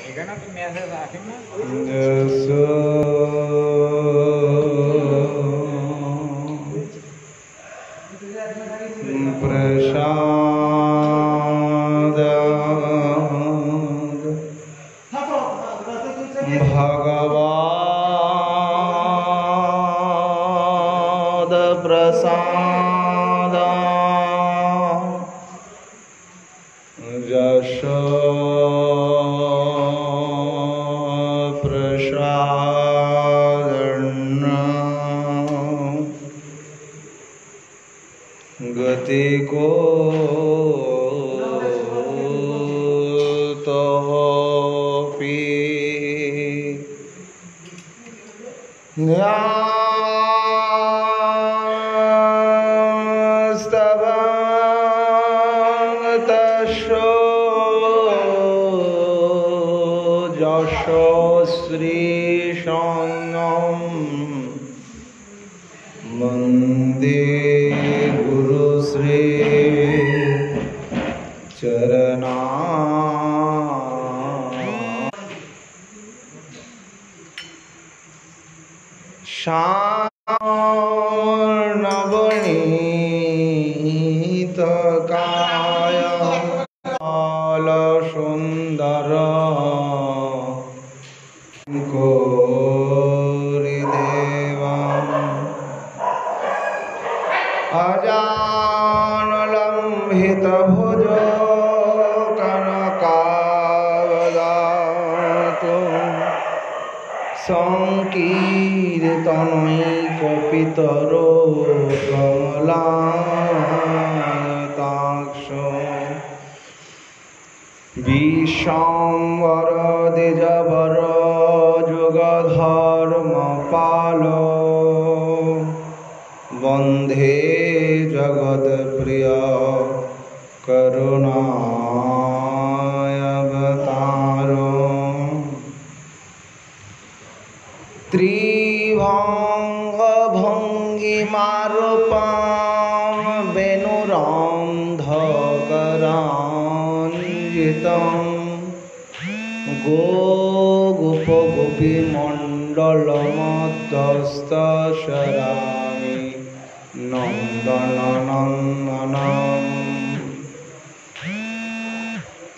এখানে তো মেসেজ আসে না प्रसाद भगवाद प्रसाद यश गति को तो पी स्तवतशो यशो श्री संगम वंदे श्री चरणा नवनीत काय काल सुंदर कोरि देवा अजानलंभित भुज कनकावदातु संकीर्तनैकपितरो कमलायताक्ष विश्वाम्बर द्विजवर जुगधर्मपालो वंदे जगत प्रिय करुणावतारो त्रिभंग भंगिमारूपं वेणुरन्धकरान्वितं गोगोपगोपीमण्डलमध्यस्थ शरामि नन्दननन्दनं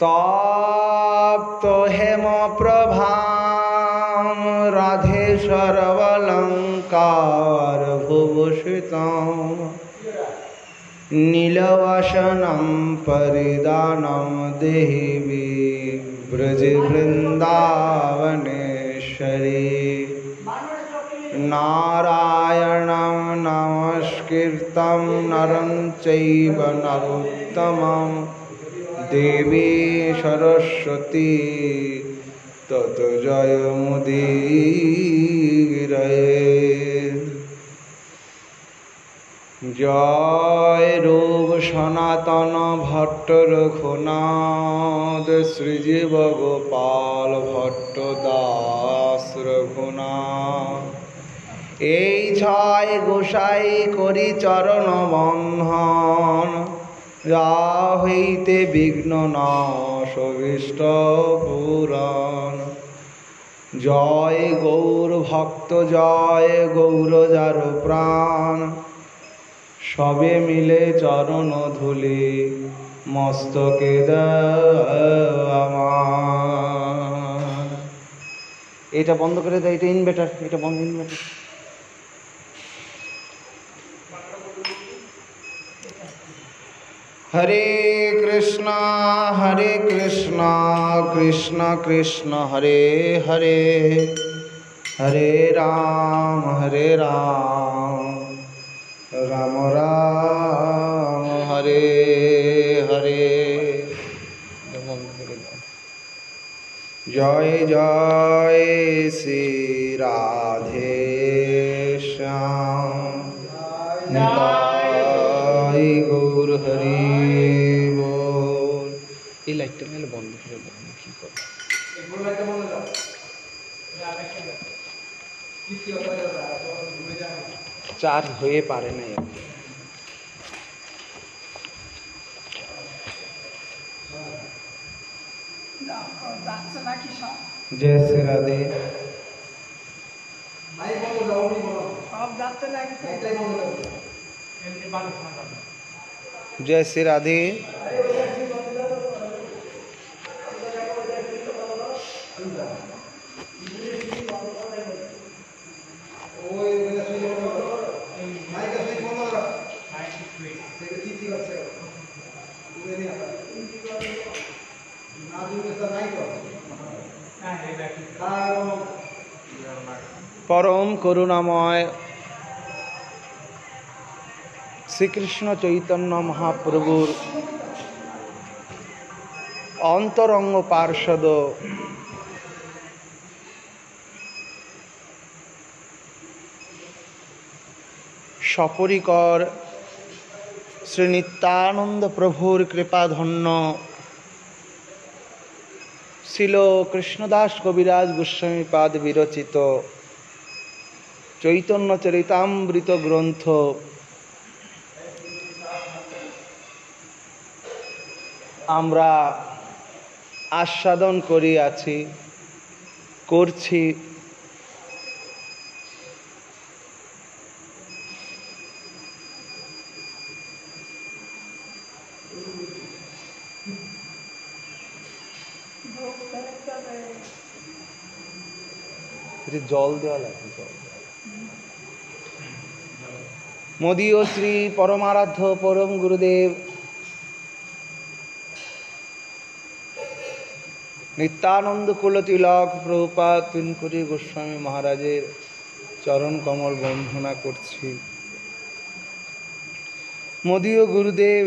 तप्त हेमप्रभां राधेश्वरवलङ्कारभूषितं नीलवसनं परिधानं देहि ब्रजवृन्दावनेश्वरी नारायणं नमस्कृतं नरं चैव नरोत्तमं देवी सरस्वती ततो जयमुदीरये। जय रूप सनातन भट्ट रघुनाथ श्रीजीव गोपाल भट्ट दास रघुनाथ এই ছয় গোসাই করি চরণ বন্ধন যা হইতে বিঘ্ন নাশ অভীষ্ট পুরাণ। জয় গৌর ভক্ত জয় গৌর যার প্রাণ সবে মিলে চরণ ধুলি মস্তকে আমার। এটা বন্ধ করে দেয়, এটা ইনভার্টার, এটা বন্ধ ইনভার্টার। हरे कृष्णा कृष्ण कृष्ण हरे हरे हरे राम राम राम हरे हरे। जय जय श्री राधे श्याम निताई गौर हरि बोल। এই লাইটটা মেলে বন্ধ করে দাও, কি করব? এই লাইটটা বন্ধ দাও। চার্জ হয়ে পারে না। जय श्री राधे। जय श्री राधे। परम करुणामय श्रीकृष्ण चैतन्य महाप्रभुर अंतरंग पार्षद सपरिकर श्री नित्यानंद प्रभुर कृपाधन्य श्रील कृष्णदास कविराज गोस्वामी पाद विरचित चैतन्य चरितामृत ग्रंथ आम्रा आस्वादन करियाछि करछि। जल देওয়া লাগে मोदीय श्री परमाराध्य परम गुरुदेव नित्यानंद कुलतिलक प्रभुपाद तिनकुरी गोस्वामी महाराजेर चरण कमल बंदना करछि। मोदीय गुरुदेव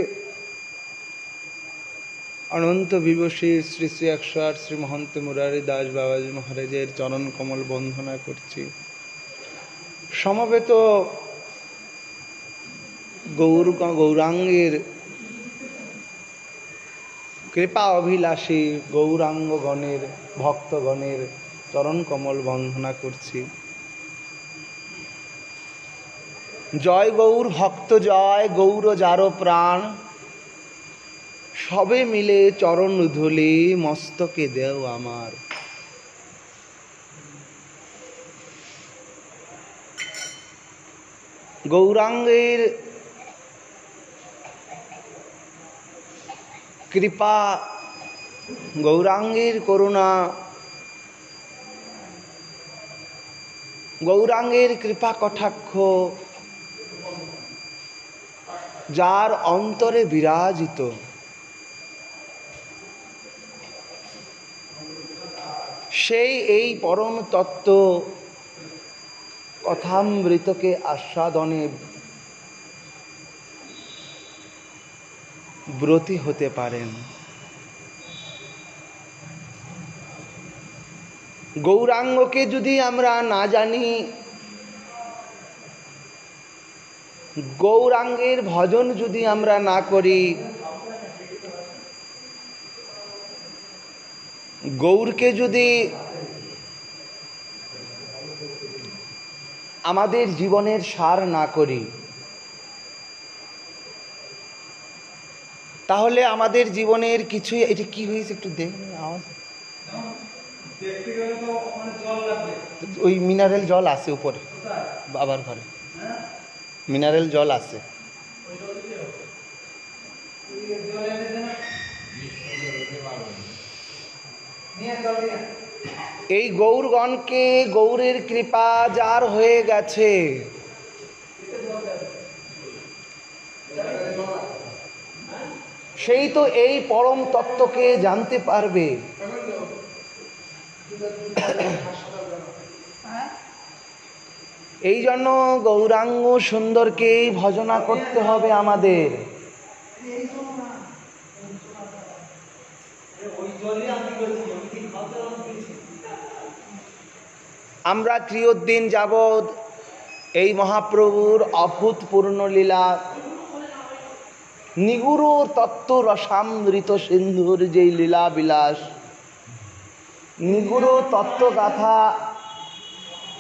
अनंत विभूषी श्री श्री 108 श्री महंत मुरारी दास बाबाजी महाराजेर चरण कमल बंदना करछि। समवेत गौरांगेर कृपा अभिलाषी गौरांग गणेर भक्तगणेर चरण कमल बंदना करछि। जय गौर भक्त जय गौर जारो प्राण सबे मिले चरण धुली मस्तके देव आमार। गौरांगेर कृपा गौरांगेर करुणा गौरांगेर कृपा कटाक्ष जार अंतरे विराजित সেই এই परम तत्व कथामृत के आस्वादने ब्रती होते पारेन। गौरांग के यदि आमरा ना जानी गौरांगेर भजन यदि आमरा ना करी गौर के यदि आमादेर जीवनेर सार ना करी ताहले आमादेर जीवनेर किछु एटा कि हयेছে একটু দেখুন आवाज দেখতে গেলে তো মানে জল লাগবে ওই মিনারেল জল আছে উপরে বাবার ঘরে মিনারেল জল আছে ওই জল দিয়ে ওই জল এনে দেন নিয়ে জল দিয়ে এই গৌরগণকে গৌরের কৃপা যার হয়ে গেছে সেই তো এই পরম তত্ত্বকে জানতে পারবে। এই জন্য গৌরাঙ্গ সুন্দরকে ভজনা করতে হবে আমাদের। আমরা ত্রিয়দিন যাবৎ এই মহাপ্রভুর অভূতপূর্ণ লীলা নিগুড় তত্ত্ব রসামৃত সিন্ধুর যেই লীলা বিলাস নিগুড় তত্ত্বগাথা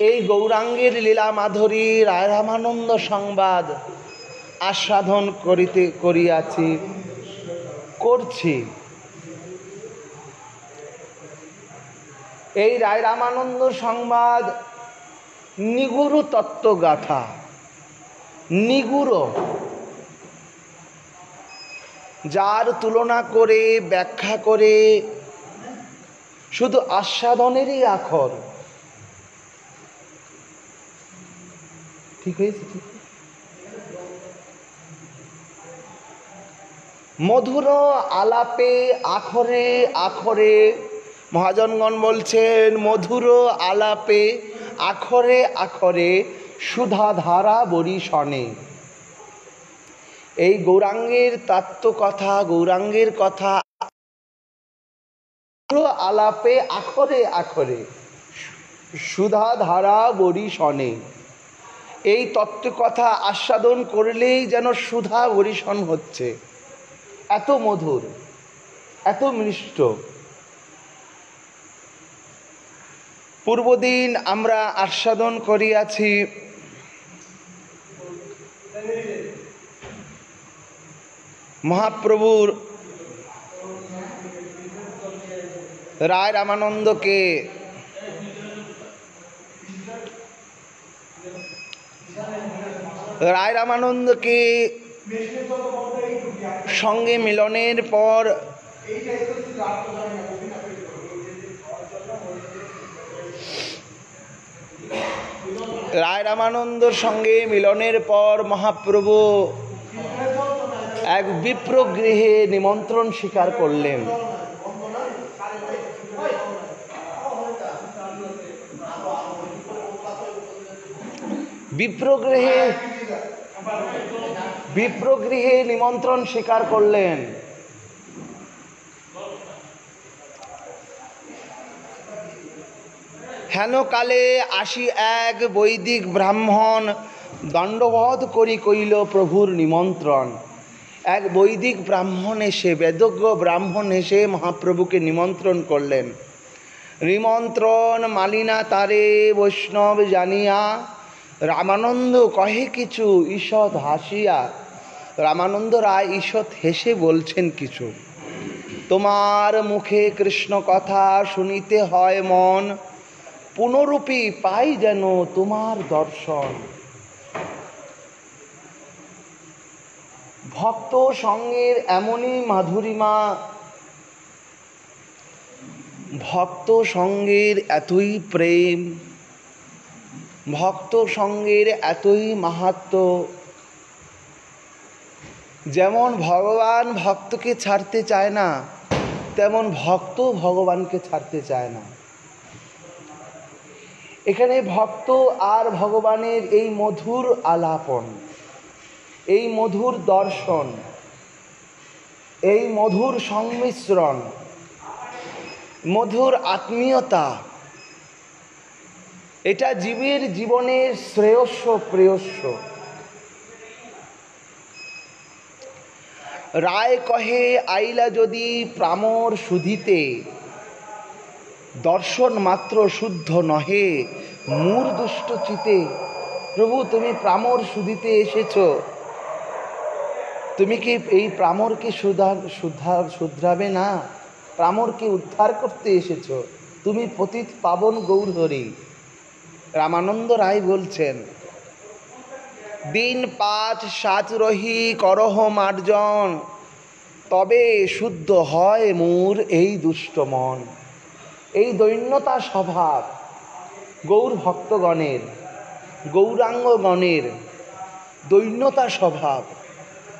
এই গৌরাঙ্গের লীলা মাধুরী রামানন্দ সংবাদ আস্বাদন করছি। এই রায় রামানন্দ সংবাদ নিগুড় তত্ত্বগাথা, নিগুড়, যার তুলনা করে ব্যাখ্যা করে শুধু আস্বাদনেরই আখর। ঠিক হয়েছে? ঠিক। মধুর আলাপে আখরে আখরে, মহাজনগণ বলছেন মধুর আলাপে আখরে আখরে সুধাধারা বরিশনে। এই গৌরাঙ্গের তত্ত্ব কথা, গৌরাঙ্গের কথা আলাপে আখরে আখরে সুধাধারা বরিশনে। এই তত্ত্ব কথা আস্বাদন করলেই যেন সুধা বরিশন হচ্ছে, এত মধুর, এত মিষ্ট। পূর্বদিন আমরা আস্বাদন করিয়াছি মহাপ্রভুর রায় রামানন্দকে সঙ্গে মিলনের পর রায় রামানন্দর সঙ্গে মিলনের পর মহাপ্রভু এক বিপ্র গৃহে নিমন্ত্রণ স্বীকার করলেন। বিপ্রগৃহে নিমন্ত্রণ স্বীকার করলেন। হেন কালে আসি এক বৈদিক ব্রাহ্মণ দণ্ডবোধ করি কইল প্রভুর নিমন্ত্রণ। এক বৈদিক ব্রাহ্মণ এসে, বেদজ্ঞ ব্রাহ্মণ এসে মহাপ্রভুকে নিমন্ত্রণ করলেন। নিমন্ত্রণ মালিনা তারে বৈষ্ণব জানিয়া, রামানন্দ কহে কিছু ঈষৎ হাসিয়া। রামানন্দ রায় ঈষৎ হেসে বলছেন কিছু। তোমার মুখে কৃষ্ণ কথা শুনিতে হয় মন, পুনরূপী পাই যেন তোমার দর্শন। ভক্ত সঙ্গের এমনই মাধুরিমা, ভক্ত সঙ্গের এতই প্রেম, ভক্ত সঙ্গের এতই মাহাত্ম্য। যেমন ভগবান ভক্তকে ছাড়তে চায় না, তেমন ভক্ত ভগবানকে ছাড়তে চায় না। এখানে ভক্ত আর ভগবানের এই মধুর আলাপন, এই মধুর দর্শন, এই মধুর সংমিশ্রণ, মধুর আত্মীয়তা, এটা জীবের জীবনের শ্রেয়স্য প্রেয়স্য। রায় কহে আইলা যদি প্রামর শুধিতে, দর্শন মাত্র শুদ্ধ নহে মূর দুষ্ট চিতে। প্রভু, তুমি প্রামর শুধিতে এসেছ, তুমি কি এই প্রামরকে শুধরাবে না? প্রামরকে উদ্ধার করতে এসেছ, তুমি পতিত পাবন গৌরহরি। রামানন্দ রায় বলছেন, দিন 5-7 রহি করহ মার্জন, তবে শুদ্ধ হয় মূর এই দুষ্ট মন। এই দৈন্যতা স্বভাব গৌর ভক্তগণের, গৌরাঙ্গগণের দৈন্যতা স্বভাব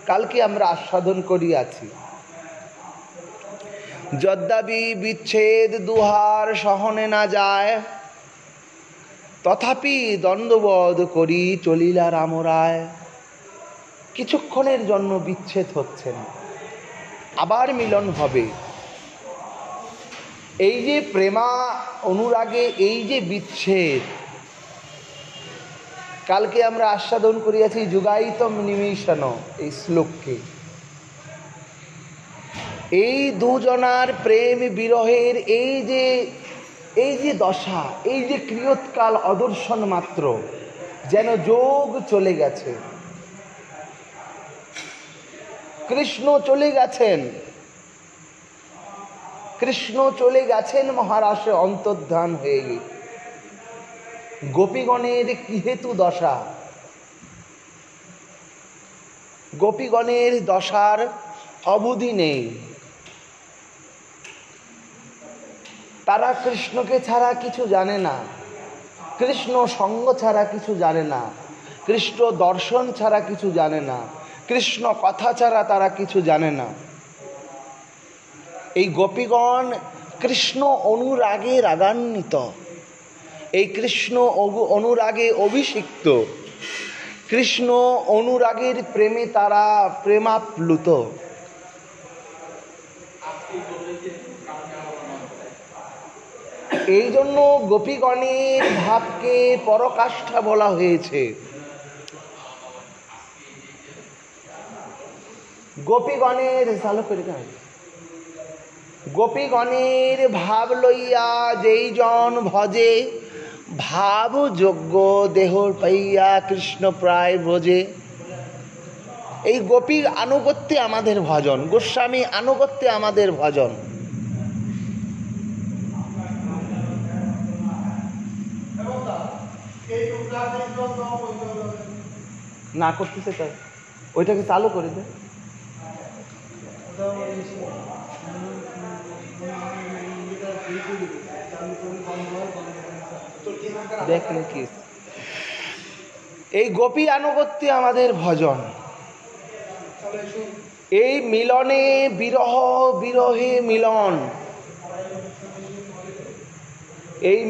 কালকে আমরা আস্বাদন করিয়াছি। যদ্যাপি বিচ্ছেদ দুহার সহনে না যায়, তথাপি দণ্ডবোধ করি চলিলা রামরায়। কিছুক্ষণের জন্য বিচ্ছেদ হচ্ছে না, আবার মিলন হবে। এই যে প্রেমা অনুরাগে এই যে বিচ্ছেদ, কালকে আমরা আস্বাদন করিয়াছি যুগায়িতম নিমিষণ এই শ্লোককে। এই দুজনার প্রেম বিরহের এই যে দশা, এই যে ক্রিয়ৎকাল অদর্শন মাত্র, যেন যোগ চলে গেছে। কৃষ্ণ চলে গেছেন, কৃষ্ণ চলে গেছেন মহারাষ্ট্রে অন্তর্ধান হয়ে গিয়ে। গোপীগণের কি হেতু দশা? গোপীগণের দশার অবধি নেই। তারা কৃষ্ণকে ছাড়া কিছু জানে না, কৃষ্ণ সঙ্গ ছাড়া কিছু জানে না, কৃষ্ণ দর্শন ছাড়া কিছু জানে না, কৃষ্ণ কথা ছাড়া তারা কিছু জানে না। এই গোপীগণ কৃষ্ণ অনুরাগে রাগান্বিত, এই কৃষ্ণ অনুরাগে অভিষিক্ত, কৃষ্ণ অনুরাগের প্রেমে তারা প্রেমাপ্লুত। এই জন্য গোপীগণের ভাবকে পরকাষ্ঠা বলা হয়েছে। গোপীগণের গোপীগণের ভাব লইয়া যেই জন ভজে, ভাব যোগ্য দেহ পাইয়া কৃষ্ণ প্রায় ভোজে। এই গোপী আনুগত্যে আমাদের ভজন, গোস্বামী আনুগত্যে আমাদের ভজন। না করতেছে তাই ওইটাকে চালু করে দে। দেখেন কি এই গোপী আনুগত্যে আমাদের ভজন। এই মিলনে বিরহ, বিরহে মিলন, এই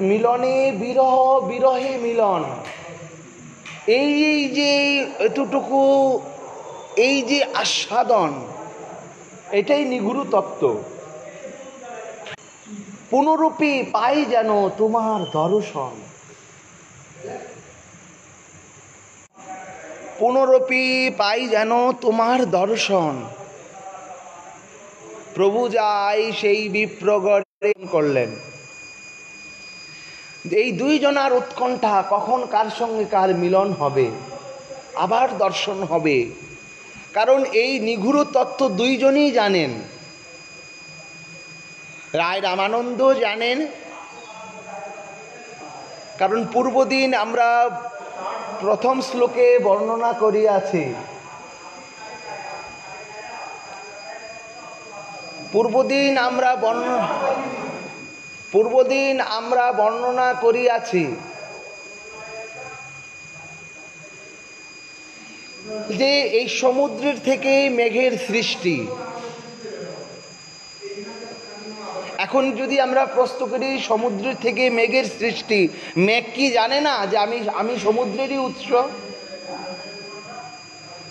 মিলনে বিরহ, বিরহে মিলন, এই যে এতটুকু এই যে আস্বাদন, এটাই নিগুরু তত্ত্ব। পুনরূপী পাই যেন তোমার দর্শন, পুনরূপী পাই যেন তোমার দর্শন। প্রভু যাই সেই বিপ্রগণ করলেন। এই দুইজনার উৎকণ্ঠা, কখন কার সঙ্গে কার মিলন হবে, আবার দর্শন হবে। কারণ এই নিগুড় তত্ত্ব দুইজনই জানেন। রায় রামানন্দ জানেন, কারণ পূর্বদিন আমরা প্রথম শ্লোকে বর্ণনা করিয়াছি। পূর্বদিন আমরা বর্ণনা করিয়াছি যে এই সমুদ্রের থেকে মেঘের সৃষ্টি। এখন যদি আমরা প্রশ্ন করি সমুদ্রের থেকে মেঘের সৃষ্টি, মেঘ কি জানে না যে আমি সমুদ্রেরই উৎস?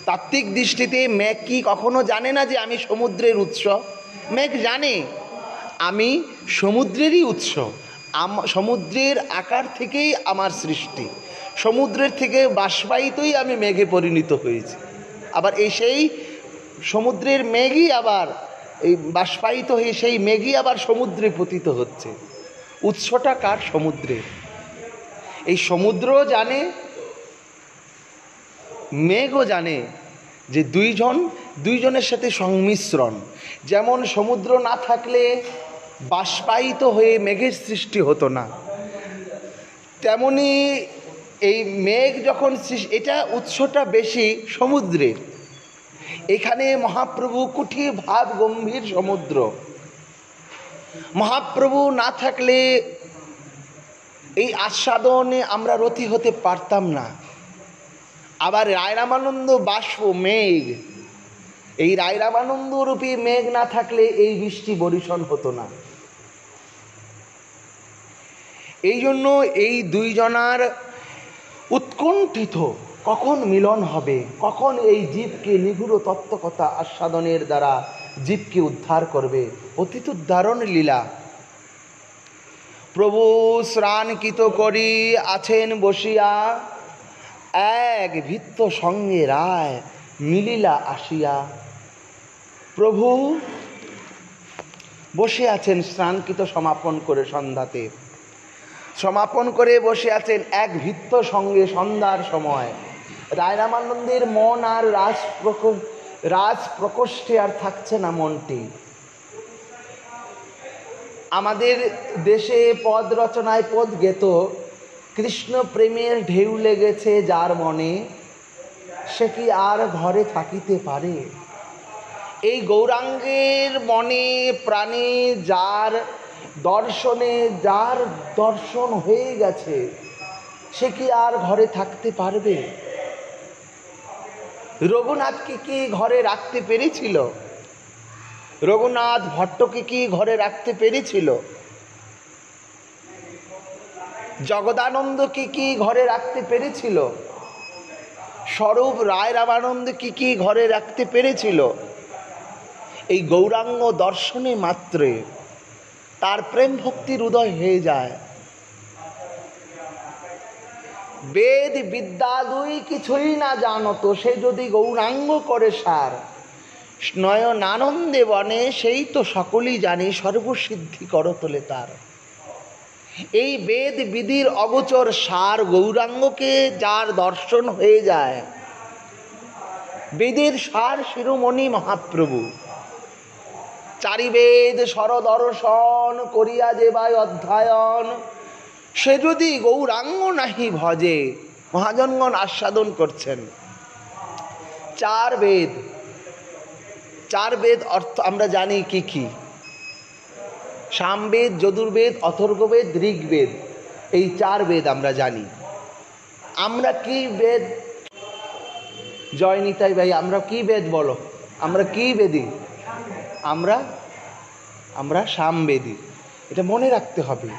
তাত্ত্বিক দৃষ্টিতে মেঘ কি কখনো জানে না যে আমি সমুদ্রের উৎস? মেঘ জানে আমি সমুদ্রেরই উৎস, সমুদ্রের আকার থেকেই আমার সৃষ্টি, সমুদ্রের থেকে বাষ্পায়িতই আমি মেঘে পরিণত হয়েছি। আবার সেই সমুদ্রের মেঘই আবার এই বাষ্পায়িত হয়ে সেই মেঘই আবার সমুদ্রে পতিত হচ্ছে। উৎসটা কার? সমুদ্রের। এই সমুদ্রও জানে, মেঘও জানে যে দুইজনের সাথে সংমিশ্রণ। যেমন সমুদ্র না থাকলে বাষ্পায়িত হয়ে মেঘের সৃষ্টি হতো না, তেমনি এই মেঘ যখন এটা উৎসটা বেশি সমুদ্রের। এখানে মহাপ্রভু কুঠি ভাব গম্ভীর সমুদ্র। মহাপ্রভু না থাকলে এই আস্বাদনে আমরা রতি হতে পারতাম না। আবার রায় রামানন্দ বাষ্প মেঘ, এই রায় রামানন্দ রূপী মেঘ না থাকলে এই বৃষ্টি বর্ষণ হতো না। এই জন্য এই দুইজনার উৎকণ্ঠিত কখন মিলন হবে, কখন এই জীবকে নিগুড় তত্ত্বকথা আস্বাদনের দ্বারা জীবকে উদ্ধার করবে। অতীত উদ্ধারণ লীলা। প্রভু শ্রাণকৃত করি আছেন বসিয়া, এক ভিত্ত সঙ্গে রায় মিলিলা আসিয়া। প্রভু বসে আছেন স্নানকৃত সমাপন করে, সন্ধ্যাতে সমাপন করে বসে আছেন এক ভিত্ত সঙ্গে। সন্ধ্যার সময় রায় রামানন্দের মন আর রাজ প্রকোষ্ঠে আর থাকছে না মনটি। আমাদের দেশে পদ রচনায় পদ গেত, কৃষ্ণ প্রেমের ঢেউ লেগেছে যার মনে, সে কি আর ঘরে থাকিতে পারে? এই গৌরাঙ্গের মনে প্রাণে যার দর্শনে, যার দর্শন হয়ে গেছে, সে কি আর ঘরে থাকতে পারবে? রঘুনাথকে কি ঘরে রাখতে পেরেছিল? রঘুনাথ ভট্টকে কি ঘরে রাখতে পেরেছিল? জগদানন্দকে কি ঘরে রাখতে পেরেছিল? স্বরূপ রায় রামানন্দকে কি ঘরে রাখতে পেরেছিল? এই গৌরাঙ্গ দর্শনে মাত্রে তার প্রেম ভক্তির উদয় হয়ে যায়। বেদ বিদ্যা দুই কিছুই না জানত, সে যদি গৌরাঙ্গ করে সার, নয়নানন্দে বনে সেই তো সকলেই জানে, সর্বসিদ্ধি করতলে তার। এই বেদ বিধির অগোচর সার গৌরাঙ্গকে যার দর্শন হয়ে যায়, বেদের সার শিরোমণি মহাপ্রভু। চারি বেদ সরদর্শন করিয়া যেবায় অধ্যায়ন, সে যদি গৌরাঙ্গ নাহি ভজে। মহাজনগণ আস্বাদন করছেন চার বেদ। চার বেদ অর্থ আমরা জানি কি কি? সামবেদ, যজুর্বেদ, অথর্ববেদ, ঋগ্বেদ, এই চার বেদ আমরা জানি। আমরা কি বেদ? জয় নিতাই ভাই, আমরা কি বেদ বলো? আমরা কি বেদি? আমরা সামবেদী। এটা মনে রাখতে হবে।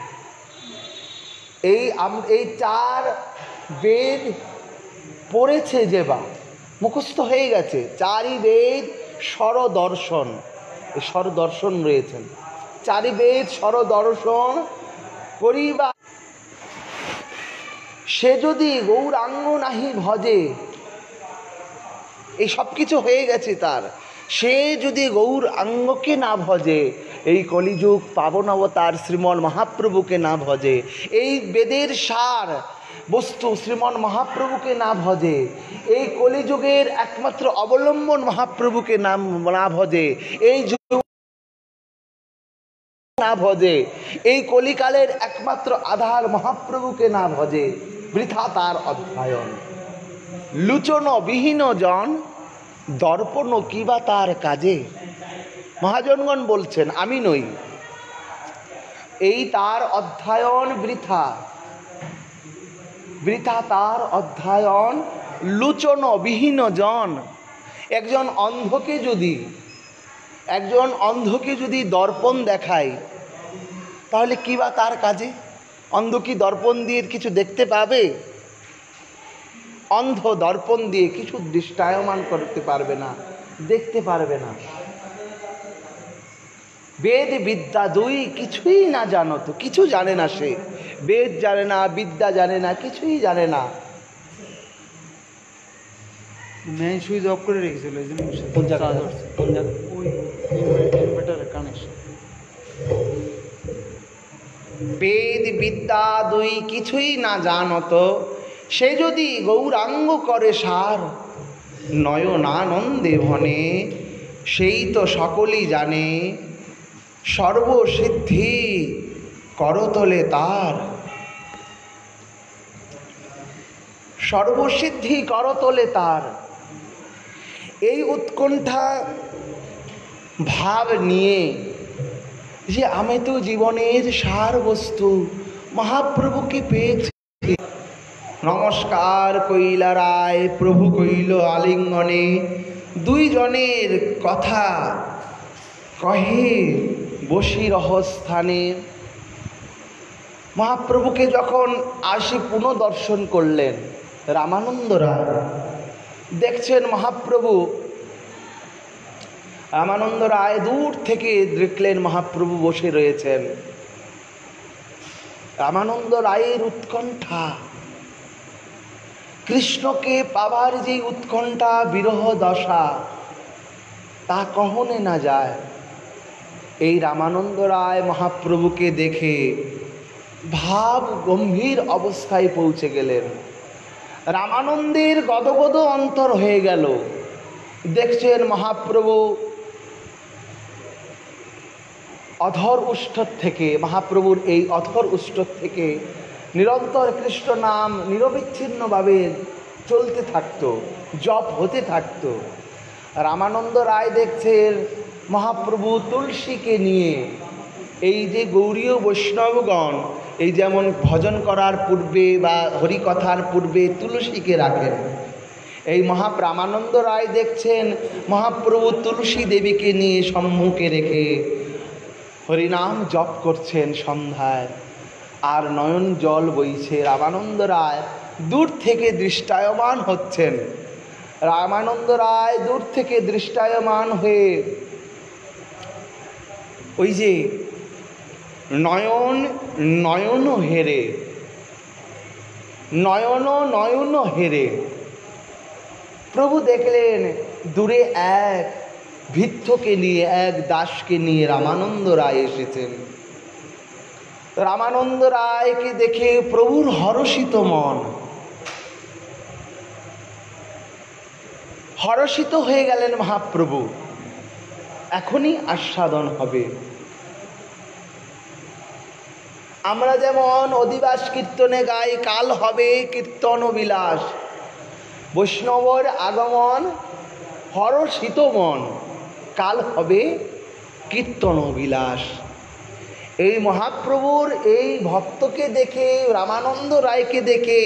এই চার বেদ পড়েছে যে বা মুখস্থ হয়ে গেছে। চারি বেদ স্বরদর্শন, এই স্বরদর্শন রয়েছেন। চারি বেদ স্বরদর্শন করিবা, সে যদি গৌরাঙ্গ নাহি ভজে, এই সব কিছু হয়ে গেছে তার, সে যদি গৌরাঙ্গকে না ভজে, এই কলিযুগ পাবন অবতার শ্রীমন মহাপ্রভুকে না ভজে, এই বেদের সার বস্তু শ্রীমন মহাপ্রভুকে না ভজে, এই কলিযুগের একমাত্র অবলম্বন মহাপ্রভুকে না ভজে, এই না ভজে, এই কলিকালের একমাত্র আধার মহাপ্রভুকে না ভজে, বৃথা তার অধ্যয়ন। লুচন বিহীন জন দর্পণ কিবা তার কাজে। মহাজনগণ বলছেন, আমি নই, এই তার অধ্যয়ন বৃথা, বৃথা তার অধ্যয়ন। লুচন বিহীন জন, একজন অন্ধকে যদি দর্পণ দেখায়, তাহলে কিবা তার কাজে? অন্ধ কি দর্পণ দিয়ে কিছু দেখতে পাবে? অন্ধ দর্পণ দিয়ে কিছু দৃষ্টায়মান করতে পারবে না, দেখতে পারবে না। বেদ বিদ্যা দুই কিছুই না জানত, কিছু জানে না সে। বেদ জানে না, বিদ্যা জানে না, কিছুই জানে না। মেইন সুইচ অফ করে রেখেছিল, এই জন্য ইনভার্টারের কানেকশন। বেদ বিদ্যা দুই কিছুই না জানত, সে যদি গৌরাঙ্গ করে সার, নয়নানন্দে ভনে সেই তো সকলেই জানে, সর্বসিদ্ধি করতলে তার। সর্বসিদ্ধি করতলে তার। এই উৎকণ্ঠা ভাব নিয়ে যে আমি তো জীবনের সার বস্তু মহাপ্রভুকে পেয়েছি, নমস্কার কইলা রায়, প্রভু কইল আলিঙ্গনে। দুইজনের কথা কহে বসি রহস্থানে। মহাপ্রভুকে যখন আসি পুনঃদর্শন করলেন রামানন্দ রায়, দেখছেন মহাপ্রভু, রামানন্দ রায় দূর থেকে দেখলেন মহাপ্রভু বসে রয়েছেন। রামানন্দ রায়ের উৎকণ্ঠা, কৃষ্ণকে পাবার যে উৎকণ্ঠা, বিরহ দশা, তা কহনে না যায়। এই রামানন্দ রায় মহাপ্রভুকে দেখে ভাব গম্ভীর অবস্থায় পৌঁছে গেলেন। রামানন্দের গদগদ অন্তর হয়ে গেল। দেখছেন মহাপ্রভু অধর উষ্ঠ থেকে, মহাপ্রভুর এই অধর উষ্ঠ থেকে নিরন্তর কৃষ্ণ নাম নিরবিচ্ছিন্নভাবে চলতে থাকতো, জপ হতে থাকতো। রামানন্দ রায় দেখছেন মহাপ্রভু তুলসীকে নিয়ে, এই যে গৌড়ীয় বৈষ্ণবগণ এই যেমন ভজন করার পূর্বে বা হরিকথার পূর্বে তুলসীকে রাখেন, এই রামানন্দ রায় দেখছেন মহাপ্রভু তুলসী দেবীকে নিয়ে সম্মুখে রেখে হরিনাম জপ করছেন সন্ধ্যায়, আর নয়ন জল বইছে। রামানন্দ রায় দূর থেকে দৃষ্টায়মান হচ্ছেন। রামানন্দ রায় দূর থেকে দৃষ্টায়মান হয়ে ওই যে নয়ন নয়ন হেরে, নয়ন নয়ন হেরে প্রভু দেখলেন দূরে এক ভিক্ষুকে নিয়ে, এক দাসকে নিয়ে রামানন্দ রায় এসেছেন। রামানন্দ রায়কে দেখে প্রভুর হরষিত মন, হরষিত হয়ে গেলেন মহাপ্রভু, এখনই আস্বাদন হবে। আমরা যেমন অধিবাস কীর্তনে গাই কাল হবে কীর্তন বিলাস, বৈষ্ণবর আগমন হরষিত মন, কাল হবে কীর্তন বিলাস। এই মহাপ্রভুর এই ভক্তকে দেখে, রামানন্দ রায়কে দেখে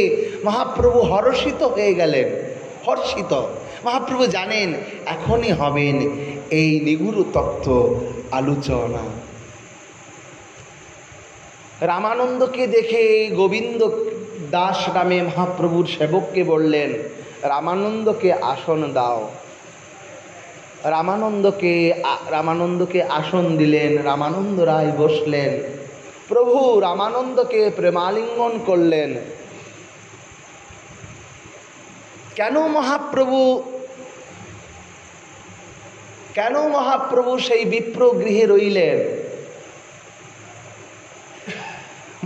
মহাপ্রভু হর্ষিত হয়ে গেলেন, হর্ষিত। মহাপ্রভু জানেন এখনই হবেন এই নিগুড় তত্ত্ব আলোচনা। রামানন্দকে দেখে গোবিন্দ দাস নামে মহাপ্রভুর সেবককে বললেন, রামানন্দকে আসন দাও। রামানন্দকে আসন দিলেন। রামানন্দ রায় বসলেন। প্রভু রামানন্দকে প্রেমালিঙ্গন করলেন। কেন মহাপ্রভু সেই বিপ্র গৃহে রইলেন?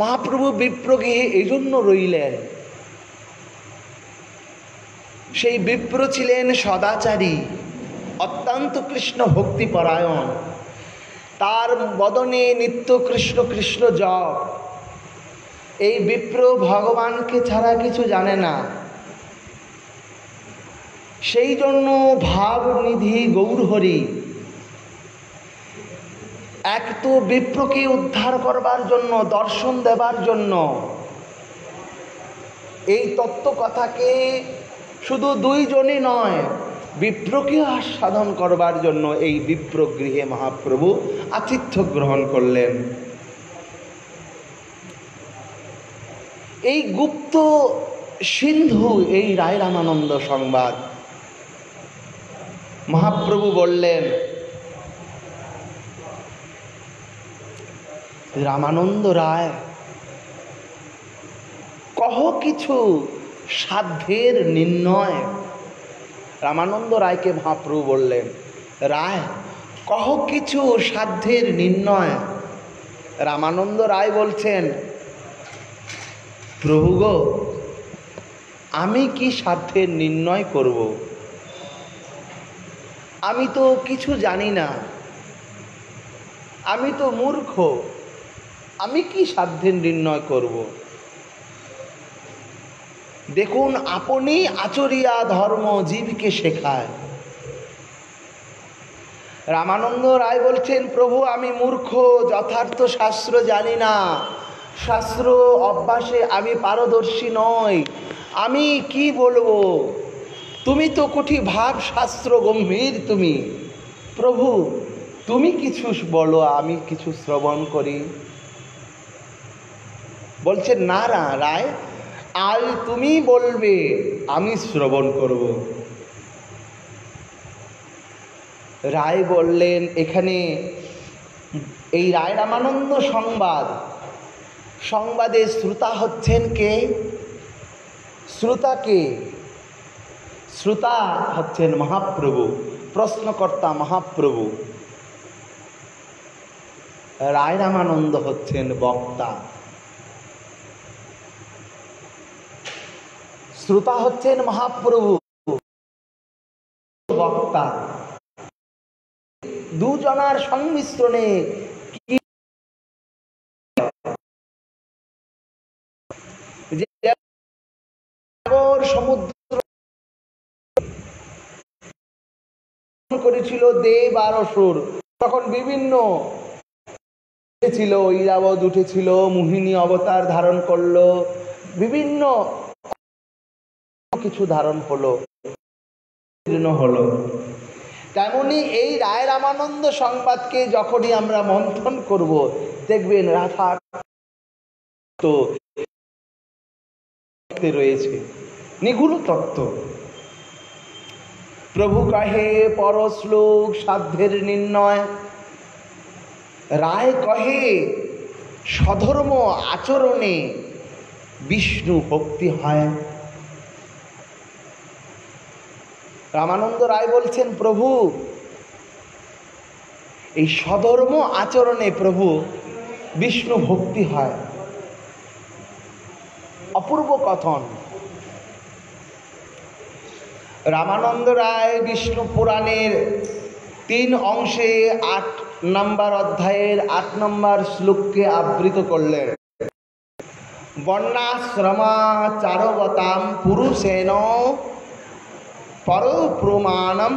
মহাপ্রভু বিপ্র গৃহে এই জন্য রইলেন, সেই বিপ্র ছিলেন সদাচারী, অত্যন্ত কৃষ্ণ ভক্তিপরায়ণ। তার বদনে নিত্য কৃষ্ণ কৃষ্ণ জপ। এই বিপ্র ভগবানকে ছাড়া কিছু জানে না। সেই জন্য ভাবনিধি গৌরহরি এক তো বিপ্রকে উদ্ধার করবার জন্য, দর্শন দেবার জন্য, এই তত্ত্ব কথাকে শুধু দুইজনই নয়, বিপ্রকে আস্বাদন করবার জন্য এই বিপ্র গৃহে মহাপ্রভু আতিথ্য গ্রহণ করলেন। এই গুপ্ত সিন্ধু এই রায় রামানন্দ সংবাদ। মহাপ্রভু বললেন, রামানন্দ রায় কহ কিছু সাধ্যের নির্ণয়। রামানন্দ রায়কে মহাপ্রভু বললেন, রায় কহ কিছু সাধ্যের নির্ণয়। রামানন্দ রায় বলছেন, প্রভু গো, আমি কি সাধ্যের নির্ণয় করব? আমি তো কিছু জানি না, আমি তো মূর্খ, আমি কি সাধ্যের নির্ণয় করব? দেখুন, আপনি আচরিয়া ধর্ম জীবকে শেখায়। রামানন্দ রায় বলছেন, প্রভু আমি মূর্খ, যথার্থ শাস্ত্র জানি না, শাস্ত্র অভ্যাসে আমি পারদর্শী নই, আমি কি বলবো? তুমি তো কোটি ভাব শাস্ত্র গম্ভীর তুমি, প্রভু তুমি কিছু বলো, আমি কিছু শ্রবণ করি। বলছেন, না না রায়, আজ তুমি বলবে, আমি শ্রবণ করব। রায় বললেন, এখানে এই রায় রামানন্দ সংবাদে শ্রোতা হচ্ছেন কে? শ্রোতা হচ্ছেন মহাপ্রভু, প্রশ্নকর্তা মহাপ্রভু। রায় রামানন্দ হচ্ছেন বক্তা, শ্রোতা হচ্ছেন মহাপ্রভু, বক্তা। দুজনার সংমিশ্রণে কি করেছিল দেব আর অসুর, তখন বিভিন্ন ছিল, ঐরাবত উঠেছিল, মোহিনী অবতার ধারণ করলো, বিভিন্ন কিছু ধারণ হলো হলো। তেমনি এই রায় রামানন্দ সংবাদকে যখনই আমরা মন্থন করব, দেখবেন রাধা তো রয়েছে নিগুড় তত্ত্ব। প্রভু কহে পরশ্লোক সাধ্যের নির্ণয়, রায় কহে স্বধর্ম আচরণে বিষ্ণু ভক্তি হয়। রামানন্দ রায় বলছেন, প্রভু এই স্বধর্ম আচরণে প্রভু বিষ্ণু ভক্তি হয়। অপূর্ব কথন। রামানন্দ রায় বিষ্ণু পুরাণের 3 অংশে 8 নম্বর অধ্যায়ের 8 নম্বর শ্লোককে আবৃত করলেন। বর্ণাশ্রমাচারবতাম পুরুষেণ পরপ্রমাণম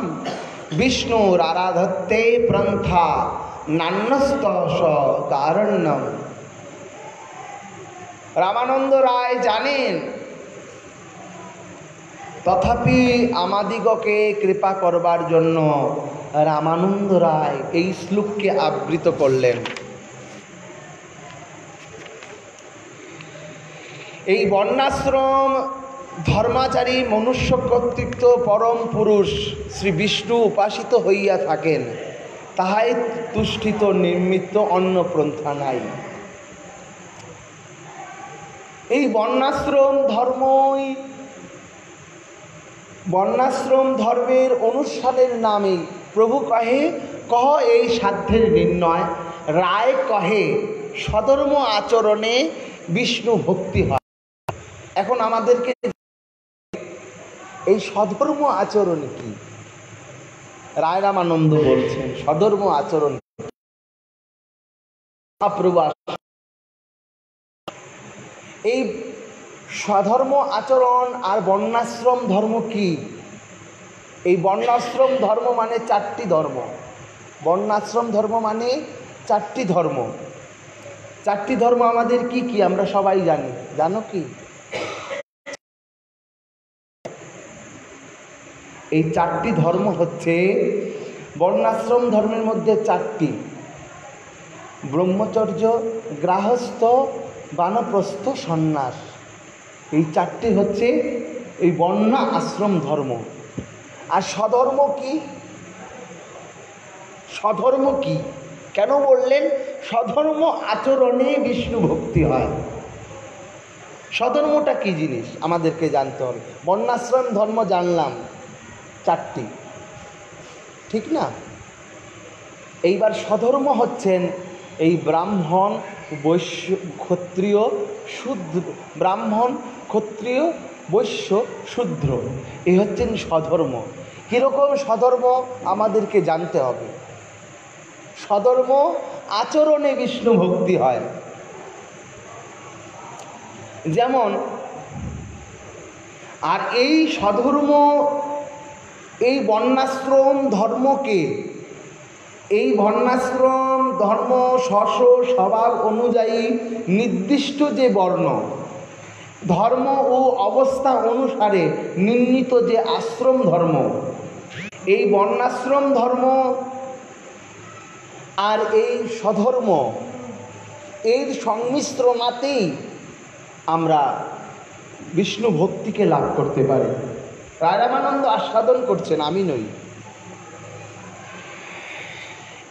বিষ্ণুর আরাধত্তে প্রন্থা নান্যস্তস কারণ্যম। রামানন্দ রায় জানেন, তথাপি আমাদিগকে কৃপা করবার জন্য রামানন্দ রায় এই শ্লোককে আবৃত করলেন। এই বর্ণাশ্রম ধর্মাচারী মনুষ্য কর্তৃত্ব পরম পুরুষ শ্রী বিষ্ণু উপাসিত হইয়া থাকেন, তাহাই তুষ্টিত নির্মিত অন্য পন্থা নাই। এই বর্ণাশ্রম ধর্মের অনুষ্ঠানের নামে প্রভু কহে কহ এই সাধ্যের নির্ণয়, রায় কহে স্বধর্ম আচরণে বিষ্ণু ভক্তি হয়। এখন আমাদেরকে এই স্বধর্ম আচরণ কি? রায় রামানন্দ বলছেন স্বধর্ম আচরণ এই স্বধর্ম আচরণ আর বর্ণাশ্রম ধর্ম কি? এই বর্ণাশ্রম ধর্ম মানে 4টি ধর্ম। বর্ণাশ্রম ধর্ম মানে 4টি ধর্ম। 4টি ধর্ম আমাদের কি কি আমরা সবাই জানি, জানো কি? এই 4টি ধর্ম হচ্ছে, বর্ণাশ্রম ধর্মের মধ্যে 4টি: ব্রহ্মচর্য, গৃহস্থ, বানপ্রস্থ, সন্ন্যাস। এই 4টি হচ্ছে এই বর্ণ আশ্রম ধর্ম। আর স্বধর্ম কি? স্বধর্ম কি কেন বললেন? স্বধর্ম আচরণে বিষ্ণু ভক্তি হয়। স্বধর্মটা কি জিনিস আমাদেরকে জানতে হবে। বর্ণাশ্রম ধর্ম জানলাম 4টি, ঠিক না? এইবার স্বধর্ম হচ্ছেন এই ব্রাহ্মণ, বৈশ্য, ক্ষত্রিয়, শূদ্র। ব্রাহ্মণ, ক্ষত্রিয়, বৈশ্য, শূদ্র, এই হচ্ছেন স্বধর্ম। কীরকম স্বধর্ম আমাদেরকে জানতে হবে। স্বধর্ম আচরণে বিষ্ণু ভক্তি হয়। যেমন, আর এই স্বধর্ম, এই বর্ণাশ্রম ধর্মকে, এই বর্ণাশ্রম ধর্ম স্ব স্বভাব অনুযায়ী নির্দিষ্ট যে বর্ণ, ধর্ম ও অবস্থা অনুসারে নির্ণীত যে আশ্রম ধর্ম, এই বর্ণাশ্রম ধর্ম আর এই স্বধর্ম, এর সংমিশ্রণাতেই আমরা বিষ্ণু ভক্তিকে লাভ করতে পারি। রায় রামানন্দ আস্বাদন করছেন, আমি নই।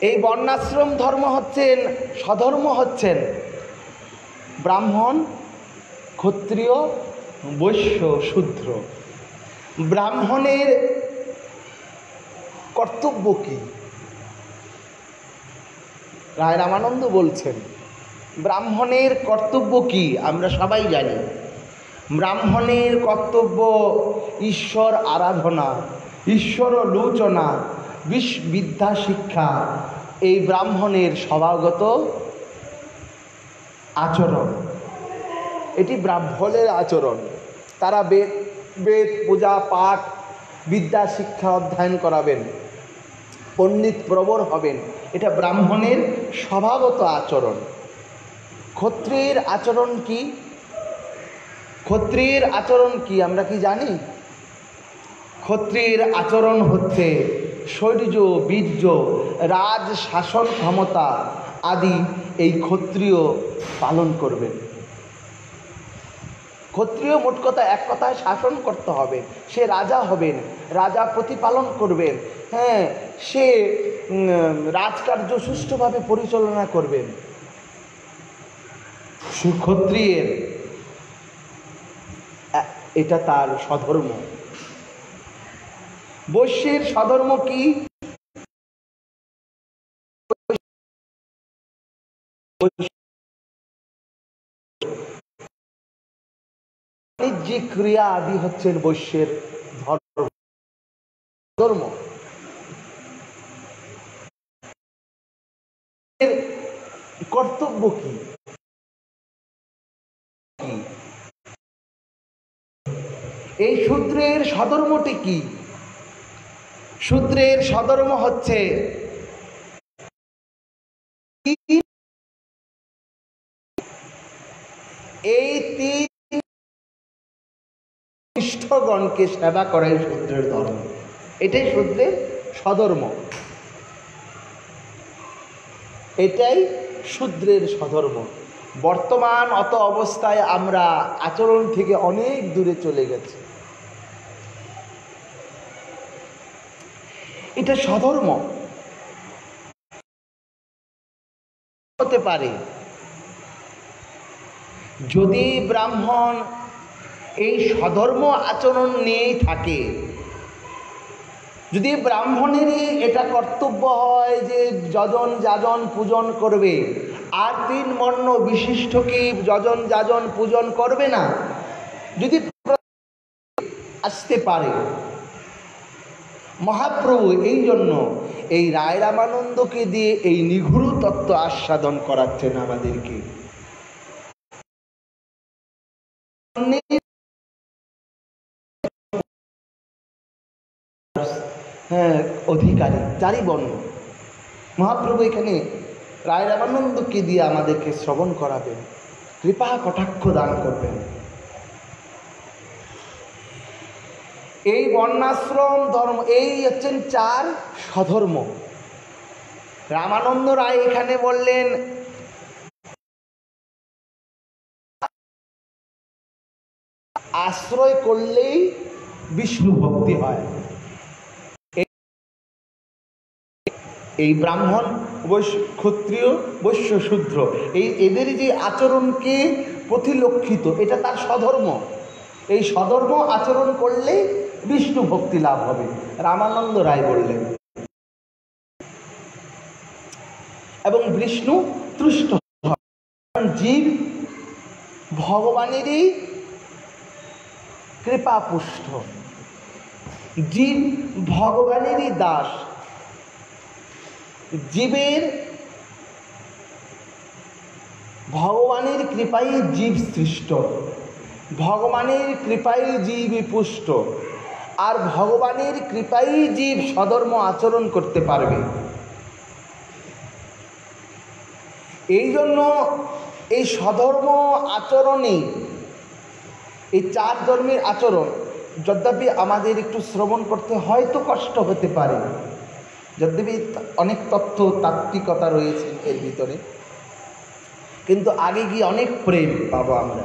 এই বর্ণাশ্রম ধর্ম হচ্ছেন, স্বধর্ম হচ্ছেন ব্রাহ্মণ, ক্ষত্রিয়, বৈশ্য, শূদ্র। ব্রাহ্মণের কর্তব্য কি? রায় রামানন্দ বলছেন ব্রাহ্মণের কর্তব্য কি আমরা সবাই জানি। ব্রাহ্মণের কর্তব্য ঈশ্বর আরাধনা, ঈশ্বর লোচনা, বিদ্যা শিক্ষা, এই ব্রাহ্মণের স্বভাবগত আচরণ। এটি ব্রাহ্মণের আচরণ। তারা বেদ পূজা পাঠ, বিদ্যা শিক্ষা অধ্যয়ন করাবেন। পণ্ডিত প্রবর হবেন, এটা ব্রাহ্মণের স্বভাবত আচরণ। ক্ষত্রিয়ের আচরণ কি? ক্ষত্রিয়ের আচরণ কি আমরা কি জানি? ক্ষত্রিয়ের আচরণ হচ্ছে শৌর্য, বীর্য, রাজ শাসন ক্ষমতা আদি এই ক্ষত্রিয় পালন করবেন। ক্ষত্রিয় মোট কথা এক কথায় শাসন করতে হবে, সে রাজা হবেন, রাজা প্রতিপালন করবেন, হ্যাঁ, সে রাজকার্য সুষ্ঠুভাবে পরিচালনা করবেন। সুক্ষত্রিয়ের এটা তার স্বধর্ম। বৈশ্যের স্বধর্ম কি? বাণিজ্যিক ক্রিয়া আদি হচ্ছেন বৈশ্যের ধর্ম। কর্তব্য কি? এই শূদ্রের স্বধর্মটি কি? শূদ্রের স্বধর্ম হচ্ছে এই তিন খ্রিস্টগণকে সেবা করাই শূদ্রের ধর্ম। এটাই শূদ্রের স্বধর্ম, এটাই শূদ্রের স্বধর্ম। বর্তমান অত অবস্থায় আমরা আচরণ থেকে অনেক দূরে চলে গেছি। এটা স্বধর্ম হতে পারে যদি ব্রাহ্মণ এই স্বধর্ম আচরণ নিয়েই থাকে। যদি ব্রাহ্মণেরই এটা কর্তব্য হয় যে যজন যাজন পূজন করবে, আর তিন বর্ণ বিশিষ্টকে যজন যাজন পূজন করবে না, যদি আসতে পারে, মহাপ্রভু এই জন্য এই রায় রামানন্দকে দিয়ে এই নিগূঢ় তত্ত্ব আস্বাদন করাচ্ছেন আমাদেরকে। হ্যাঁ, অধিকারী চারি বর্ণ মহাপ্রভু এখানে রায় রামানন্দকে দিয়ে আমাদেরকে শ্রবণ করাবেন, কৃপা কটাক্ষ দান করবেন। এই বর্ণাশ্রম ধর্ম, এই হচ্ছেন চার স্বধর্ম। রামানন্দ রায় এখানে বললেন আশ্রয় করলেই বিষ্ণু ভক্তি হয়। এই ব্রাহ্মণ, ক্ষত্রিয়, বৈশ্য, শূদ্র, এদের যে আচরণকে প্রতিলক্ষিত, এটা তার স্বধর্ম। এই স্বধর্ম আচরণ করলে বিষ্ণু ভক্তি লাভ হবে, রামানন্দ রায় বললেন। এবং বিষ্ণু তুষ্ট জীব ভগবানেরই কৃপাপুষ্ট, জীব ভগবানেরই দাস। জীবের ভগবানের কৃপায় জীব সৃষ্ট, ভগবানের কৃপায় জীব পুষ্ট, আর ভগবানের কৃপায় জীব সধর্ম আচরণ করতে পারবে। এই জন্য এই সধর্ম আচরণে, এই চার ধর্মের আচরণ, যদ্যপি আমাদের একটু শ্রবণ করতে হয়তো কষ্ট হতে পারে, যদ্যপি অনেক তথ্য তাত্ত্বিকতা রয়েছে এর ভিতরে, কিন্তু আগে গিয়ে অনেক প্রেম পাবো আমরা।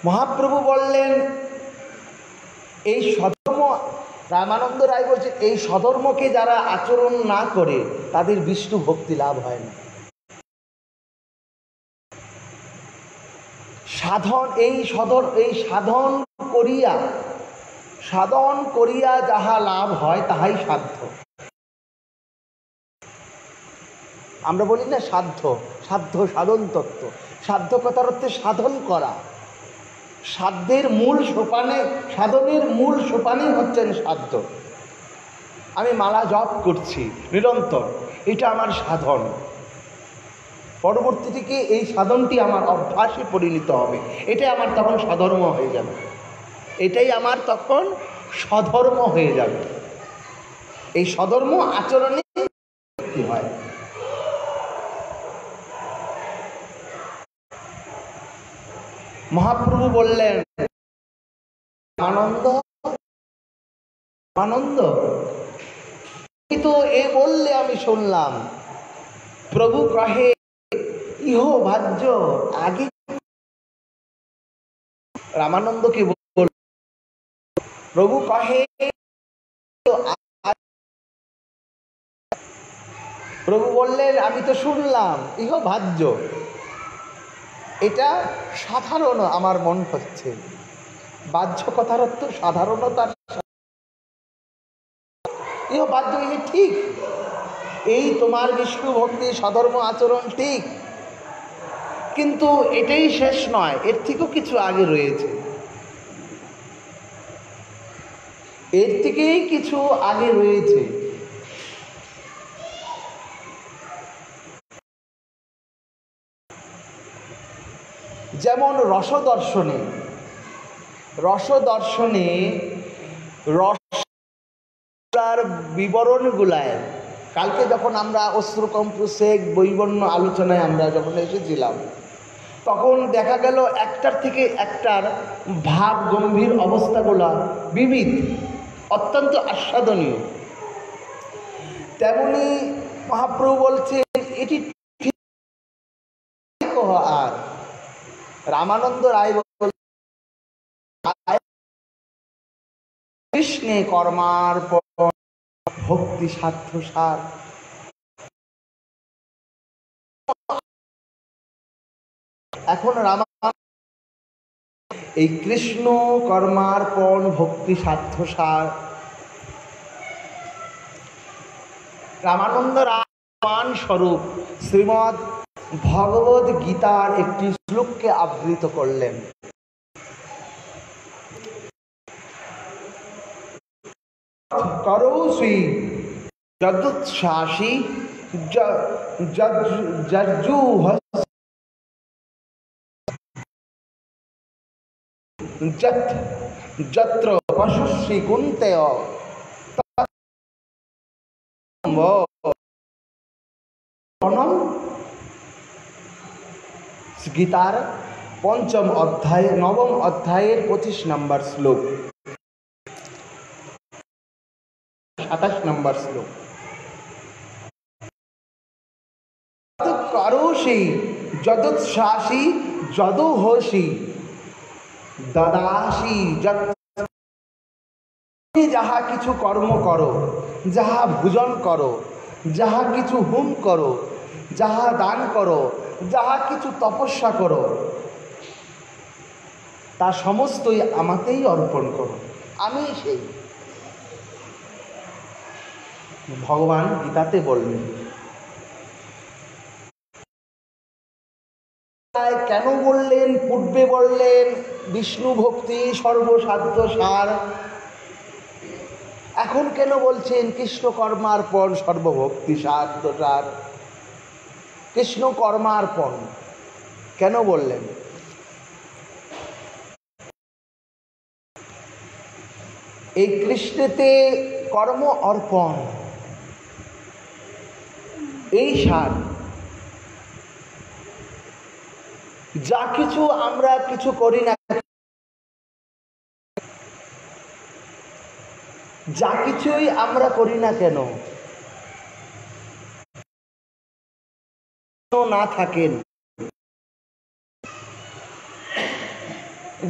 মহাপ্রভু বললেন এই সধর্ম, রামানন্দ রায় বলছে এই সধর্মকে যারা আচরণ না করে তাদের বিষ্ণু ভক্তি লাভ হয় না। সাধন, এই সাধন করিয়া যাহা লাভ হয় তাহাই সাধ্য। আমরা বলি না সাধ্য, সাধন তত্ত্ব। সাধ্য কথার অর্থে সাধন করা। সাধ্যের মূল সোপানে, সাধনের মূল সোপানই হচ্ছেন সাধ্য। আমি মালা জপ করছি নিরন্তর, এটা আমার সাধন। পরবর্তী থেকে এই সাধনটি আমার অভ্যাসে পরিণত হবে, এটাই আমার তখন স্বধর্ম হয়ে যাবে, এটাই আমার তখন স্বধর্ম হয়ে যাবে। এই সধর্ম আচরণে কি হয়। মহাপ্রভু বললেন, আনন্দ আনন্দ তো এ বললে আমি শুনলাম, প্রভু কহে ইহ ভাজ্য আগে। রামানন্দ কি বল, প্রভু কহে, প্রভু বললেন আমি তো শুনলাম ইহ ভাজ্য, এটা সাধারণ আমার মন হচ্ছে। বাহ্য কথার অর্থ সাধারণতার, ইহ বাহ্য ইহ ঠিক, এই তোমার বিষ্ণু ভক্তি সধর্ম আচরণ ঠিক, কিন্তু এটাই শেষ নয়, এর থেকেও কিছু আগে রয়েছে, এর থেকেই কিছু আগে রয়েছে। যেমন রসদর্শনে, রসদর্শনে রসার বিবরণগুলায়, কালকে যখন আমরা অশ্রুকম্প সেক বৈবর্ণ আলোচনায় আমরা যখন এসেছিলাম, তখন দেখা গেল একটার থেকে একটার ভাব গম্ভীর অবস্থাগুলো বিবিধ, অত্যন্ত আস্বাদনীয়। তেমনি মহাপ্রভু বলছেন এটি ঠিক। আর রামানন্দ রায় কৃষ্ণে কর্মার্পণ ভক্তি সাধ্য সার। এখন এই কৃষ্ণ কর্মার্পণ ভক্তি সাধ্য সার রামানন্দ রামান স্বরূপ শ্রীমদ্ ভগবদ গীতার একটি শ্লোককে আবৃত করলেন। করৌসি যদুচ্ছ্বাসী যত্র পশুশ্রী কুন্তেয় গীতার পঞ্চম অধ্যায় নবম অধ্যায়ের 25 নম্বর শ্লোক, 27 নম্বর শ্লোক। করৌষি যদুচ্ছ্বাসী যদুহসি দদাসি, যাহা কিছু কর্ম করো, যাহা ভোজন করো, যাহা কিছু হোম করো, যাহা দান করো, যাহা কিছু তপস্যা করো, তা সমস্তই আমাকেই অর্পণ করো, আমি সেই। ভগবান গীতাতে বললেন। কেন বললেন? পূর্বে বললেন বিষ্ণু ভক্তি সর্বসাধ্য সার, এখন কেন বলছেন কৃষ্ণ কর্মার্পণ সর্বভক্তি সাধ্য সার? কৃষ্ণ কর্মার্পণ কেন বললেন? এই কৃষ্ণেতে কর্ম অর্পণ, এই সার। যা কিছু আমরা কিছু করি না, যা কিছুই আমরা করি না কেন, না থাকেন,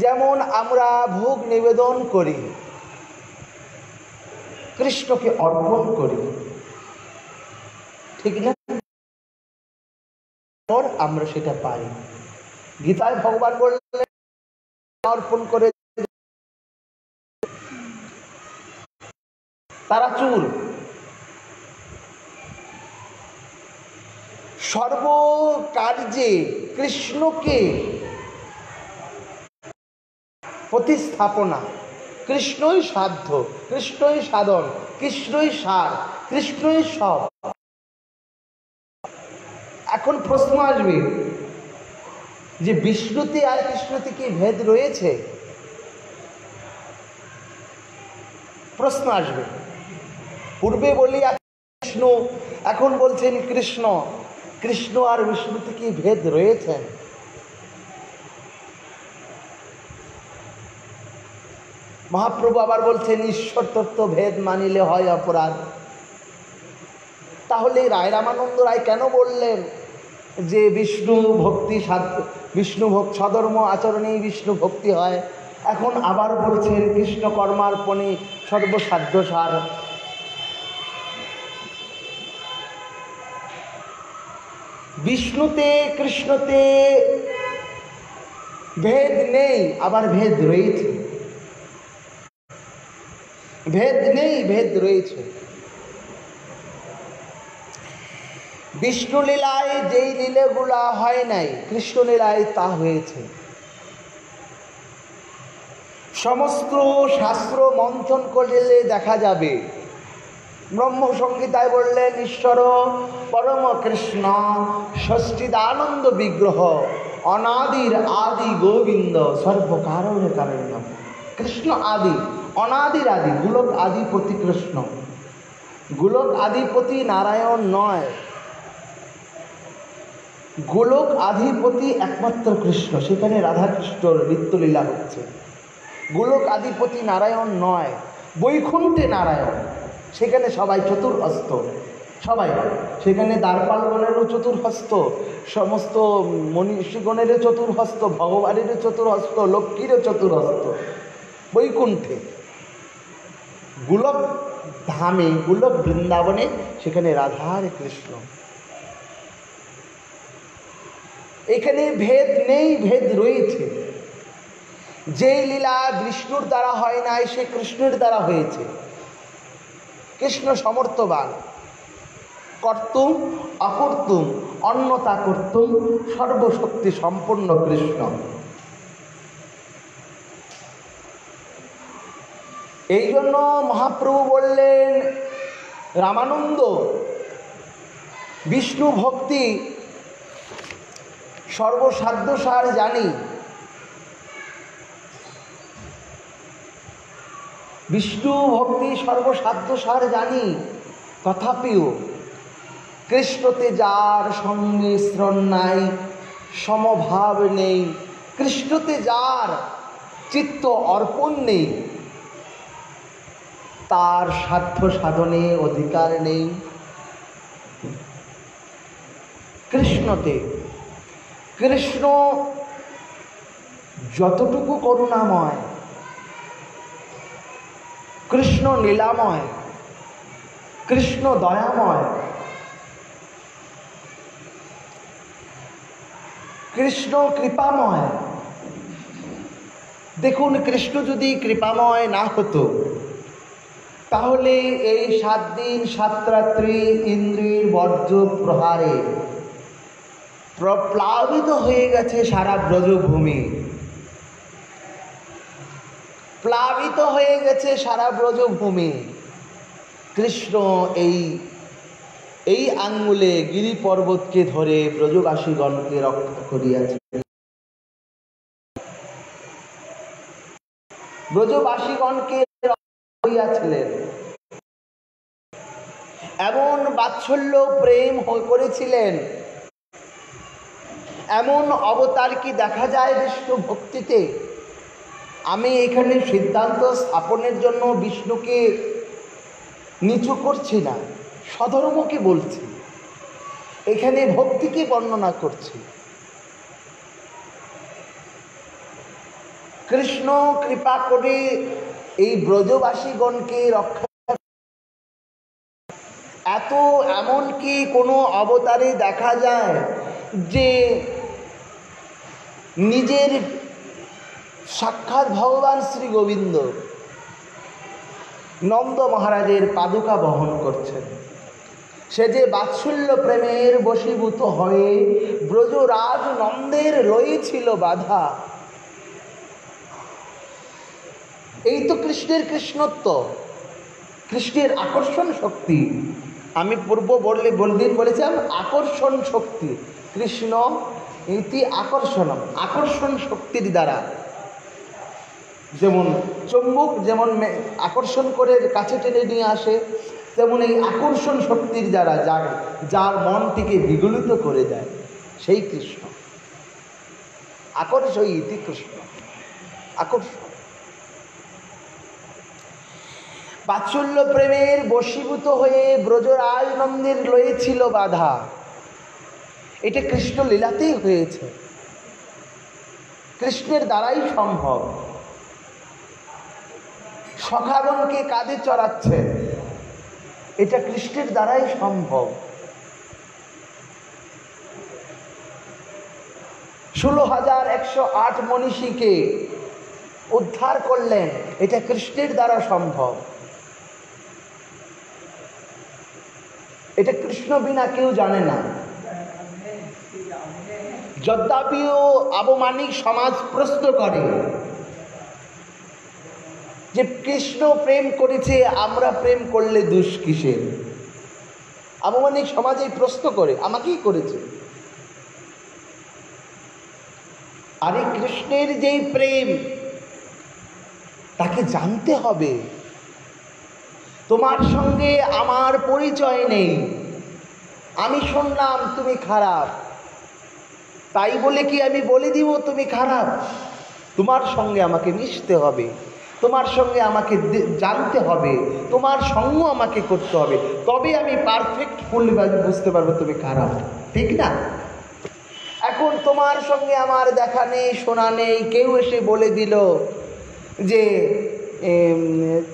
যেমন আমরা ভোগ নিবেদন করি, কৃষ্ণকে অর্পণ করি, ঠিক না? আমরা সেটা পাই। গীতায় ভগবান বললেন অর্পণ করে তারা চুর। সর্বকার্যে কৃষ্ণকে প্রতিস্থাপনা, কৃষ্ণই সাধ্য, কৃষ্ণই সাধন, কৃষ্ণই সার, কৃষ্ণই সব। এখন প্রশ্ন আসবে যে বিষ্ণুতে আর কৃষ্ণতে কি ভেদ রয়েছে? প্রশ্ন আসবে। পূর্বে বলিয়া বিষ্ণু, এখন বলছেন কৃষ্ণ। কৃষ্ণ আর বিষ্ণুতে কি ভেদ রয়েছে? মহাপ্রভু আবার বলছেন ঈশ্বর তত্ত্ব ভেদ মানিলে হয় অপরাধ। তাহলে রায় রামানন্দ রায় কেন বললেন যে বিষ্ণু ভক্তি বিষ্ণু সধর্ম আচরণেই বিষ্ণু ভক্তি হয়? এখন আবার বলছেন কৃষ্ণ কর্মার্পণে সর্বসাধ্য সার। বিষ্ণুতে কৃষ্ণতে ভেদ নেই, আবার ভেদ রয়েছে। ভেদ নেই, ভেদ রয়েছে। বিষ্ণু লীলায় যেই লীলাগুলা হয় নাই, কৃষ্ণ লীলায় তা হয়েছে। সমস্ত শাস্ত্র মন্থন করলে দেখা যাবে। ব্রহ্মসংহিতায় বললেন ঈশ্বর পরম কৃষ্ণ ষষ্ঠীদানন্দ বিগ্রহ অনাদির আদি গোবিন্দ সর্বকারণে কারণ্য। কৃষ্ণ আদি, অনাদির আদি, গোলক আদিপতি কৃষ্ণ। গোলক আধিপতি নারায়ণ নয়, গোলক আধিপতি একমাত্র কৃষ্ণ। সেখানে রাধাকৃষ্ণর নিত্যলীলা হচ্ছে। গোলক আধিপতি নারায়ণ নয়, বৈকুণ্ঠে নারায়ণ। সেখানে সবাই চতুর্হস্ত, সবাই। সেখানে দ্বারপালগণেরও চতুর্হস্ত, সমস্ত মনীষীগণেরও চতুর্হস্ত, ভগবানেরও চতুর্হস্ত, লক্ষ্মীরও চতুর্হস্ত। বৈকুণ্ঠে গোলক ধামে, গোলক বৃন্দাবনে, সেখানে রাধা আর কৃষ্ণ। এখানে ভেদ নেই, ভেদ রয়েছে। যে লীলা বিষ্ণুর দ্বারা হয় নাই, সে কৃষ্ণের দ্বারা হয়েছে। কৃষ্ণ সমর্থবান, কর্তুম অকর্তুম অন্যতা কর্তুম, সর্বশক্তি সম্পন্ন কৃষ্ণ। এই জন্য মহাপ্রভু বললেন রামানন্দ, বিষ্ণু ভক্তি সর্বসাধ্যসার জানি। বিষ্ণু ভক্তি সর্বসাধ্যসার জানি, তথাপিও কৃষ্ণতে যার সংমিশ্রণ নাই, সমভাব নেই, কৃষ্ণতে যার চিত্ত অর্পণ নেই, তার সাধ্য সাধনে অধিকার নেই। কৃষ্ণতে, কৃষ্ণ যতটুকু করুণাময়, কৃষ্ণ লীলাময়, কৃষ্ণ দয়াময়, কৃষ্ণ কৃপাময়। দেখুন, কৃষ্ণ যদি কৃপাময় না হতো, তাহলে এই 7 দিন 7 রাত্রি ইন্দ্রির বজ্র প্রহারে প্লাবিত হয়ে গেছে সারা ব্রজভূমি, প্লাবিত হয়ে গেছে সারা ব্রজভূমি। কৃষ্ণ এই আঙ্গুলে গিরি পর্বতকে ধরে ব্রজবাসীগণকে রক্ষা করিয়াছে। ব্রজবাসীগণকে করিয়াছিলেন। এমন বাৎসল্য প্রেম করেছিলেন, এমন অবতার কি দেখা যায় বিষ্ণু ভক্তিতে? আমি এখানে সিদ্ধান্ত স্থাপনের জন্য বিষ্ণুকে নিচু করছি না, স্বধর্মকে বলছি, এখানে ভক্তিকে বর্ণনা করছি। কৃষ্ণ কৃপা করে এই ব্রজবাসীগণকে রক্ষা, এমন কি কোনো অবতারে দেখা যায় যে নিজের সাক্ষাৎ ভগবান শ্রী গোবিন্দ নন্দ মহারাজের পাদুকা বহন করছেন? সে যে বাৎসল্য প্রেমের বশীভূত হয়ে ব্রজরাজ নন্দের রয়েছিল বাধা। এই তো কৃষ্ণের কৃষ্ণত্ব, কৃষ্ণের আকর্ষণ শক্তি। আমি বলেছিলাম আকর্ষণ শক্তি। কৃষ্ণ ইতি আকর্ষণম, আকর্ষণ শক্তির দ্বারা, যেমন চুম্বক যেমন আকর্ষণ করে কাছে টেনে নিয়ে আসে, তেমন এই আকর্ষণ শক্তির দ্বারা যার মনটিকে বিগলিত করে দেয় সেই কৃষ্ণ। আকর্ষণ ইতি কৃষ্ণ, আকর্ষণ। বাৎসল্য প্রেমের বশীভূত হয়ে ব্রজরাজ নন্দের রয়েছিল বাধা, এটা কৃষ্ণ লীলাতেই হয়েছে, কৃষ্ণের দ্বারাই সম্ভব। সখাগণকে কাঁধে চড়াচ্ছে, এটা কৃষ্ণের দ্বারাই সম্ভব। 16,108 মনীষীকে উদ্ধার করলেন, এটা কৃষ্ণের দ্বারা সম্ভব। এটা কৃষ্ণ বিনা কেউ জানে না। যদ্যপিও অবমানিক সমাজ প্রশ্ন করে যে কৃষ্ণ প্রেম করেছে, আমরা প্রেম করলে দোষ কিসের? অবমানিক সমাজে প্রশ্ন করে, আমাকেই করেছে। আরে কৃষ্ণের যেই প্রেম তাকে জানতে হবে। তোমার সঙ্গে আমার পরিচয় নেই, আমি শুনলাম তুমি খারাপ, তাই বলে কি আমি বলে দিব তুমি খারাপ? তোমার সঙ্গে আমাকে মিশতে হবে, তোমার সঙ্গে আমাকে জানতে হবে, তোমার সঙ্গ আমাকে করতে হবে, তবে আমি পারফেক্ট ফুললি বুঝতে পারবো তুমি খারাপ, ঠিক না? এখন তোমার সঙ্গে আমার দেখা নেই, শোনা নেই, কেউ এসে বলে দিল যে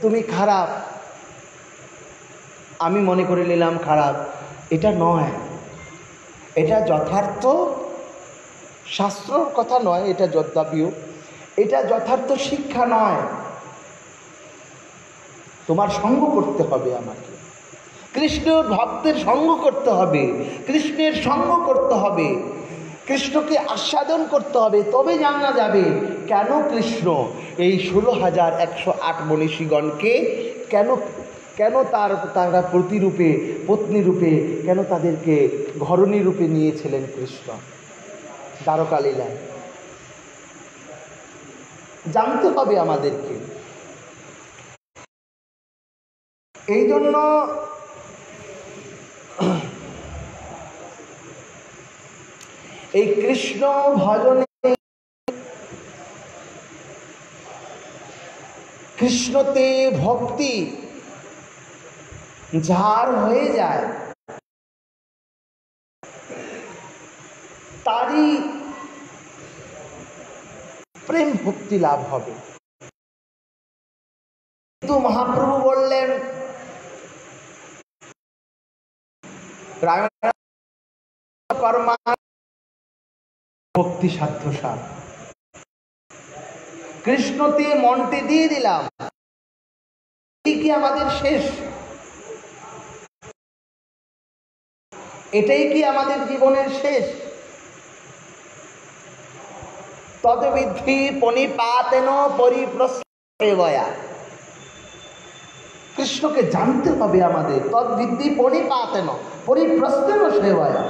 তুমি খারাপ, আমি মনে করে নিলাম খারাপ। এটা নয়, এটা যথার্থ শাস্ত্রর কথা নয়, এটা যদ্যপিও এটা যথার্থ শিক্ষা নয়। তোমার সঙ্গ করতে হবে, আমাকে কৃষ্ণের ভক্তের সঙ্গ করতে হবে, কৃষ্ণের সঙ্গ করতে হবে, কৃষ্ণকে আস্বাদন করতে হবে, তবে জানা যাবে কেন কৃষ্ণ এই 16,108 মনীষীগণকে কেন তারা প্রতিরূপে পত্নী রূপে কেন তাদেরকে ঘরণী রূপে নিয়েছিলেন কৃষ্ণ দ্বারকা লীলায়। জানতে হবে আমাদেরকে। এই জন্য এই কৃষ্ণ ভজনে, কৃষ্ণতে ভক্তি যার হয়ে যায় তারই প্রেম ভক্তি লাভ হবে। কিন্তু মহাপ্রভু বললেন কর্মা ভক্তি সাধ্য সার, কৃষ্ণতে মনটি দিয়ে দিলাম, এই কি আমাদের শেষ? এটাই কি আমাদের জীবনের শেষ? তদ্বিদ্ধি পণিপাতেন পরিপ্রশ্রয়া, কৃষ্ণকে জানতে হবে আমাদের। তদ্বিদ্ধি পণিপাতেন পরিপ্রশ্রেণ সেবয়া,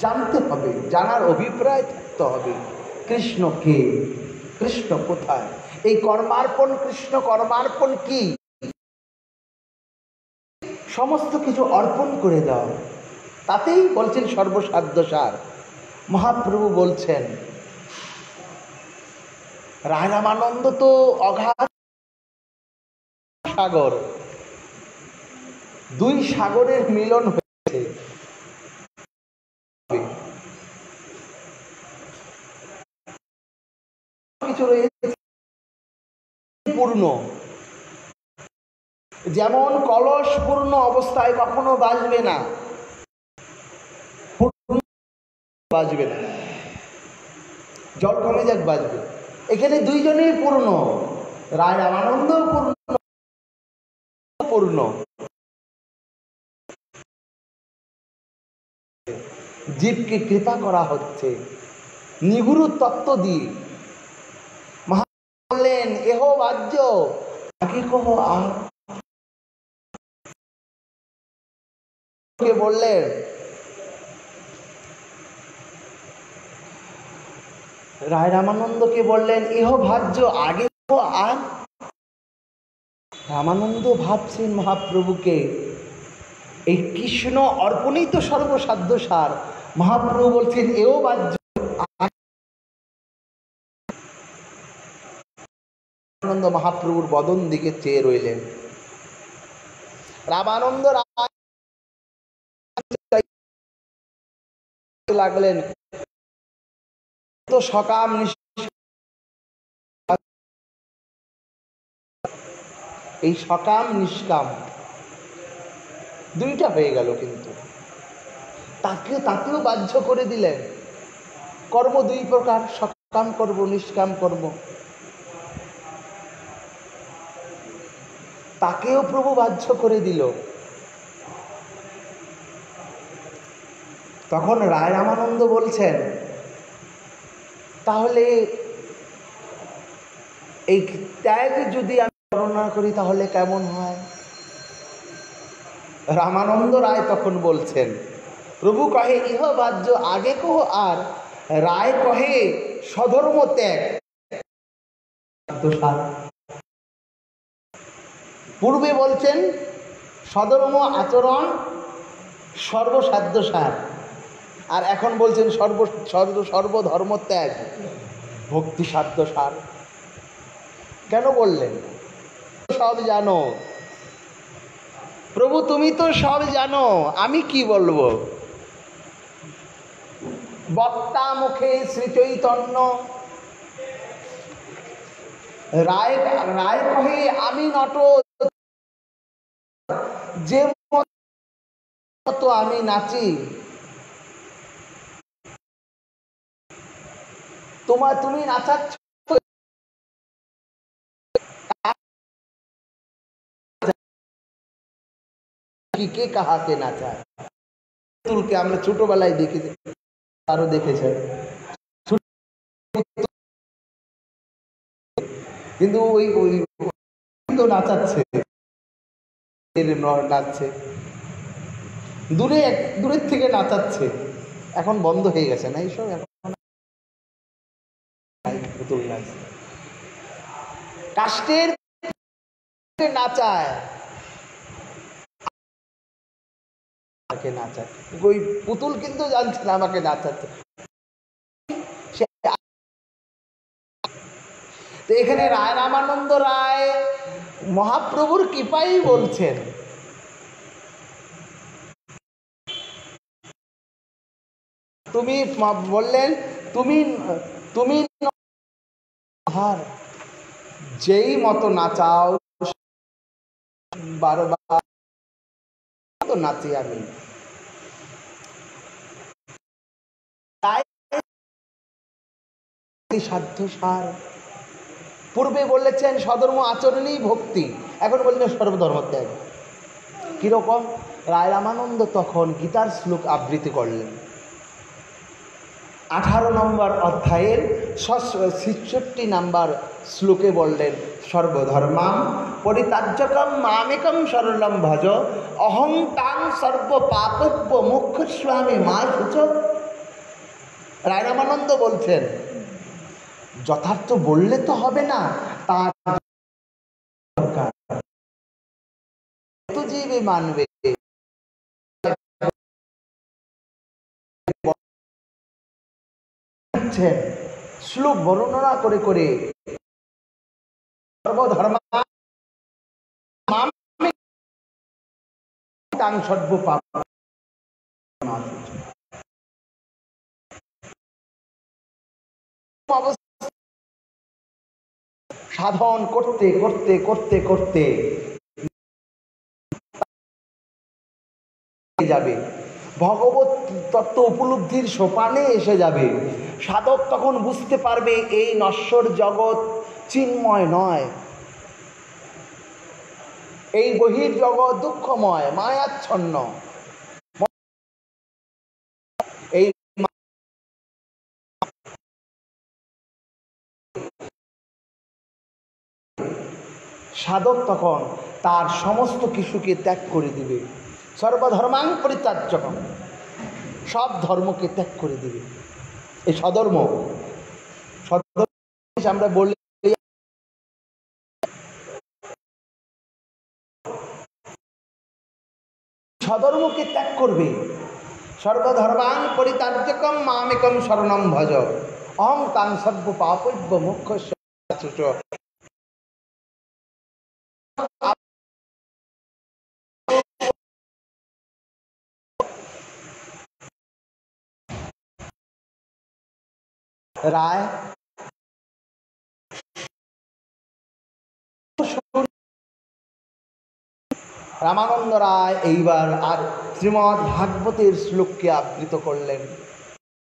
জানতে হবে, জানার অভিপ্রায় থাকতে হবে। কৃষ্ণ কে, কৃষ্ণ কোথায়? এই কর্মার্পণ, কৃষ্ণ কর্মার্পণ কি? সমস্ত কিছু অর্পণ করে দাও, তাতেই বলছেন সর্বসাধ্য সার। মহাপ্রভু বলছেন রায় রামানন্দ তো অগাধ সাগর, দুই সাগরের মিলন হয়েছে। কিছু রয়েছে পূর্ণ, যেমন কলস পূর্ণ অবস্থায় কখনো বাজবে না, বাজবে না, জল কমে যাক বাজবে। এখানে দুইজনেই পূর্ণ, রায় রামানন্দ পূর্ণ, জীবকে কৃপা করা হচ্ছে নিগুরু তত্ত্ব দিয়ে। মহা বললেন এহ বাহ্য আগে কহ আর, বললেন রায় রামানন্দকে বললেন এহ ভাজ্য আগে কহ আর। রামানন্দ ভাবছেন মহাপ্রভুকে, এই কৃষ্ণ অর্পণেই তো সর্বসাধ্য সার। মহাপ্রভু বলছেন এও বাহ্য। রামানন্দ মহাপ্রভুর বদন দিকে চেয়ে রইলেন। রামানন্দ লাগলেন তো সকাম, এই সকাম নিষ্কাম দুইটা হয়ে গেল, কিন্তু তাকেও বাধ্য করে দিলেন। কর্ম দুই প্রকার, সকাম কর্ম, নিষ্কাম কর্ম। তাকেও প্রভু বাধ্য করে দিল। তখন রায় রামানন্দ বলছেন, তাহলে এই ত্যাগ যদি আমি বর্ণনা করি তাহলে কেমন হয়? রামানন্দ রায় তখন বলছেন, প্রভু কহে ইহ বাহ্য আগে কহ, আর রায় কহে স্বধর্ম ত্যাগ। পূর্বে বলছেন স্বধর্ম আচরণ সর্বসাধ্য সার, আর এখন বলছেন সর্বধর্ম ত্যাগ ভক্তি সাধ্য সার। কেন বললেন? সব জানো প্রভু, তুমি তো সব জানো, আমি কি বলবো? বক্তা মুখে শ্রী চৈতন্য, রায় কহে আমি নট, যে মতো আমি নাচি। তুমি নাচাচ্ছ, কে কাহাকে নাচায়? পুতুলকে আমরা ছোটবেলায় দেখেছি, আরো দেখেছে, কিন্তু ওই তো নাচাচ্ছে, নাচছে দূরের থেকে নাচাচ্ছে। এখন বন্ধ হয়ে গেছে না এইসব, এখন পুতুল নাচ কাষ্টের নাচায়, নাচায় ওই পুতুল, কিন্তু জানছে না আমাকে নাচাচ্ছে। তো এখানে রায় রামানন্দ রায় মহাপ্রভুর কৃপাই বলছেন, তুমি বললেন তুমি যেই মতো নাচাও, বারবার তো নাচি আমি। সাধ্য সার। পূর্বে বলেছেন স্বধর্ম আচরণেই ভক্তি, এখন বললেন সর্বধর্ম ত্যাগ। কিরকম? রায় রামানন্দ তখন গীতার শ্লোক আবৃত্তি করলেন। 18 নম্বর অধ্যায়ের 66 নম্বর শ্লোকে বললেন, সর্বধর্মাং পরিত্যাজ্যকম মামেকম শরণম ভজ, অহং তাং সর্ব পাপব্য মুখ্যস্বামী মা শুচ। রায় রামানন্দ বলছেন, যথার্থ বললে তো হবে না, তার দরকার জীবী মানবে। শ্লোক বর্ণনা করে করে সর্বধর্ম সর্ব পাপ সাধন করতে করতে করতে করতে যাবে, ভগবত তত্ত্ব উপলব্ধির সোপানে এসে যাবে। সাধক তখন বুঝতে পারবে এই নশ্বর জগৎ চিন্ময় নয়, এই বহির জগৎ দুঃখময়, মায়াচ্ছন্ন। এই সাধক তখন তার সমস্ত কিছুকে ত্যাগ করে দিবে। সর্বধর্মাং পরিত্যাজ্যকম, সব ধর্মকে ত্যাগ করে দিবে। এই সধর্ম আমরা বললে স্বধর্মকে ত্যাগ করবে। সর্বধর্মাং পরিত্যাজ্যকম মামেকম শরণম ভজ অহং তাং সর্ব পাপৈভ্য মোক্ষস্য। রায় রামানন্দ রায় এইবার আর শ্রীমদ্ ভাগবতের শ্লোককে আবৃত করলেন।